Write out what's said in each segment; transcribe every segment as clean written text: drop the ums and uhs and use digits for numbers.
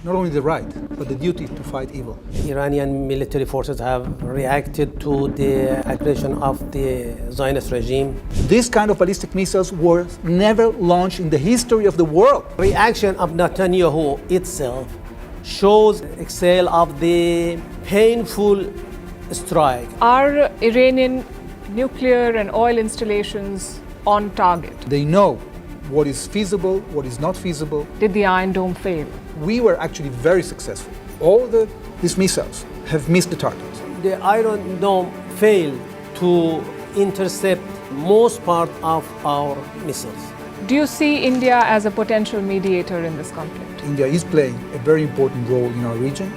not only the right, but the duty to fight evil. Iranian military forces have reacted to the aggression of the Zionist regime. This kind of ballistic missiles were never launched in the history of the world. Reaction of Netanyahu itself shows exhale of the painful strike. Are Iranian nuclear and oil installations on target? They know what is feasible, what is not feasible. Did the Iron Dome fail? We were actually very successful. All these missiles have missed the target. The Iron Dome failed to intercept most part of our missiles. Do you see India as a potential mediator in this conflict? India is playing a very important role in our region.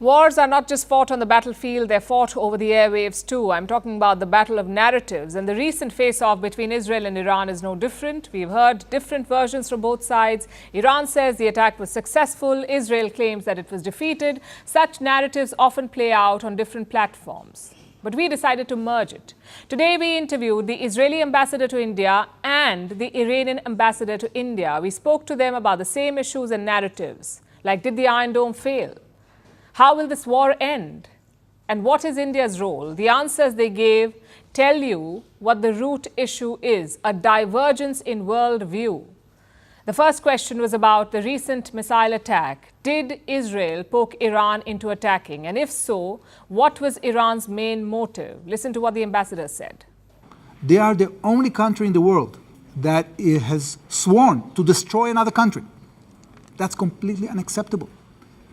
Wars are not just fought on the battlefield, they're fought over the airwaves too. I'm talking about the battle of narratives, and the recent face-off between Israel and Iran is no different. We've heard different versions from both sides. Iran says the attack was successful. Israel claims that it was defeated. Such narratives often play out on different platforms. But we decided to merge it. Today we interviewed the Israeli ambassador to India and the Iranian ambassador to India. We spoke to them about the same issues and narratives, like did the Iron Dome fail? How will this war end? And what is India's role? The answers they gave tell you what the root issue is, a divergence in world view. The first question was about the recent missile attack. Did Israel poke Iran into attacking? And if so, what was Iran's main motive? Listen to what the ambassador said. They are the only country in the world that has sworn to destroy another country. That's completely unacceptable.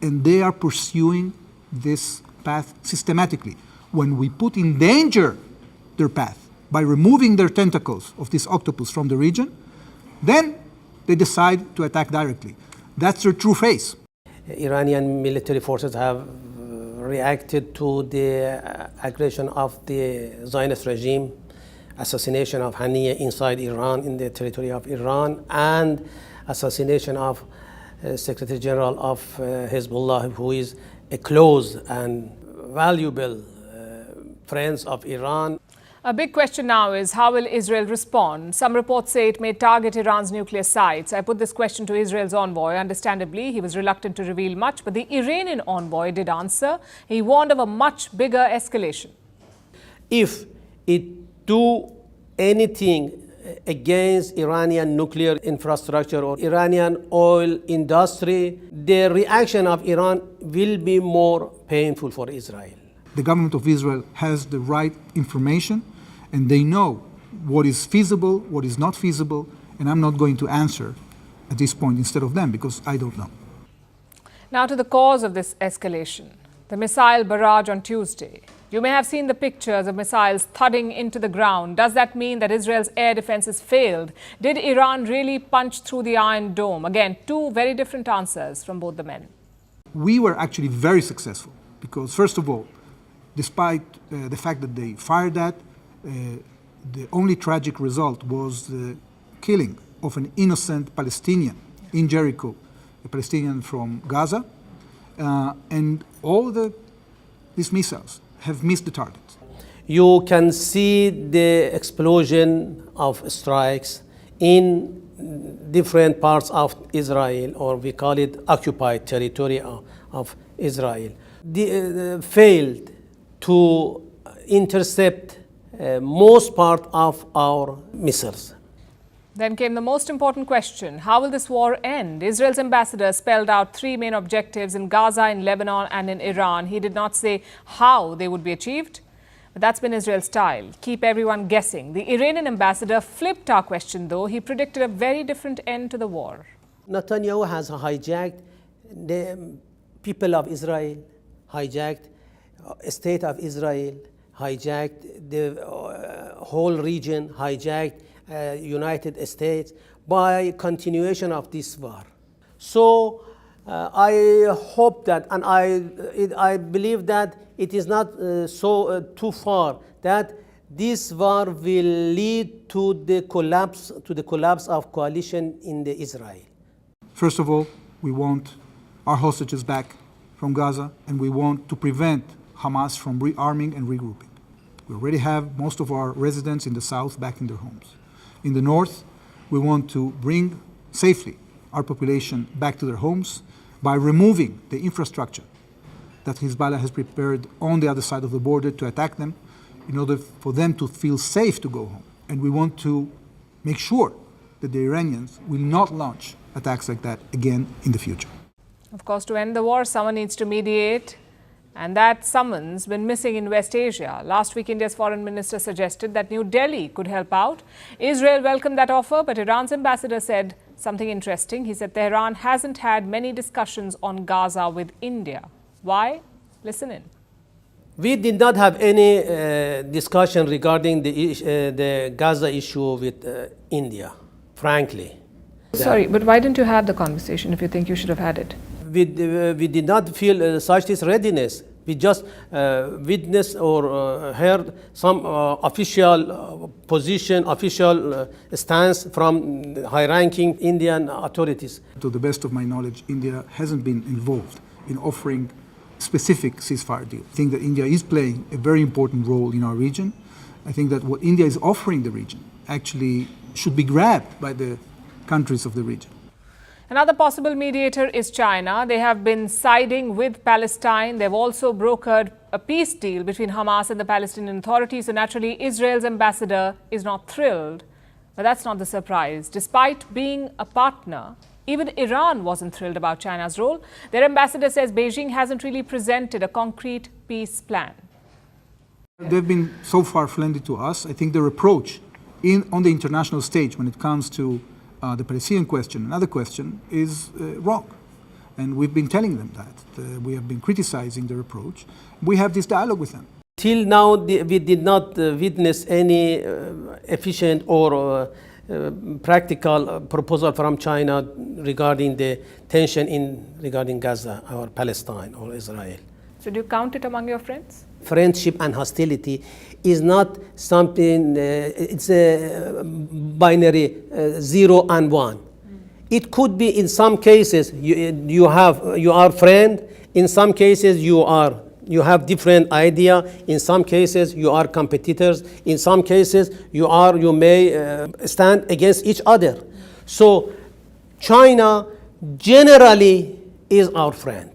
And they are pursuing this path systematically. When we put in danger their path by removing their tentacles of this octopus from the region, then they decide to attack directly. That's their true face. Iranian military forces have reacted to the aggression of the Zionist regime, assassination of Haniyeh inside Iran, in the territory of Iran, and assassination of Secretary General of Hezbollah, who is a close and valuable friend of Iran. A big question now is, how will Israel respond? Some reports say it may target Iran's nuclear sites. I put this question to Israel's envoy. Understandably, he was reluctant to reveal much, but the Iranian envoy did answer. He warned of a much bigger escalation. If it do anything against Iranian nuclear infrastructure or Iranian oil industry, the reaction of Iran will be more painful for Israel. The government of Israel has the right information, and they know what is feasible, what is not feasible, and I'm not going to answer at this point instead of them because I don't know. Now to the cause of this escalation, the missile barrage on Tuesday. You may have seen the pictures of missiles thudding into the ground. Does that mean that Israel's air defenses failed? Did Iran really punch through the Iron Dome? Again, two very different answers from both the men. We were actually very successful because, first of all, despite the fact that they fired that, the only tragic result was the killing of an innocent Palestinian in Jericho, a Palestinian from Gaza, and all these missiles have missed the target. You can see the explosion of strikes in different parts of Israel, or we call it occupied territory of Israel. Failed to intercept most part of our missiles. Then came the most important question. How will this war end? Israel's ambassador spelled out three main objectives in Gaza, in Lebanon, and in Iran. He did not say how they would be achieved, but that's been Israel's style. Keep everyone guessing. The Iranian ambassador flipped our question, though. He predicted a very different end to the war. Netanyahu has hijacked the people of Israel, hijacked the state of Israel, hijacked the whole region, hijacked United States by continuation of this war. So I hope that, and I believe that it is not too far, that this war will lead to the collapse of coalition in the Israel. First of all, we want our hostages back from Gaza, and we want to prevent Hamas from rearming and regrouping. We already have most of our residents in the south back in their homes. In the north, we want to bring safely our population back to their homes by removing the infrastructure that Hezbollah has prepared on the other side of the border to attack them in order for them to feel safe to go home. And we want to make sure that the Iranians will not launch attacks like that again in the future. Of course, to end the war, someone needs to mediate, and that someone's been missing in West Asia. Last week, India's foreign minister suggested that New Delhi could help out. Israel welcomed that offer, but Iran's ambassador said something interesting. He said Tehran hasn't had many discussions on Gaza with India. Why? Listen in. We did not have any discussion regarding the Gaza issue with India, frankly. Sorry, but why didn't you have the conversation if you think you should have had it? We did not feel such this readiness. We just witnessed or heard some official position, official stance from high-ranking Indian authorities. To the best of my knowledge, India hasn't been involved in offering specific ceasefire deal. I think that India is playing a very important role in our region. I think that what India is offering the region actually should be grabbed by the countries of the region. Another possible mediator is China. They have been siding with Palestine. They've also brokered a peace deal between Hamas and the Palestinian Authority. So naturally, Israel's ambassador is not thrilled. But that's not the surprise. Despite being a partner, even Iran wasn't thrilled about China's role. Their ambassador says Beijing hasn't really presented a concrete peace plan. They've been so far friendly to us. I think their approach on the international stage when it comes to the Palestinian question, another question, is wrong. And we've been telling them that. We have been criticizing their approach. We have this dialogue with them. Till now, we did not witness any efficient or practical proposal from China regarding the tension regarding Gaza or Palestine or Israel. So do you count it among your friends? Friendship and hostility is not something, it's a binary 0 and 1. It could be in some cases you are friend, in some cases you have different idea, in some cases you are competitors, in some cases you may stand against each other. So China generally is our friend.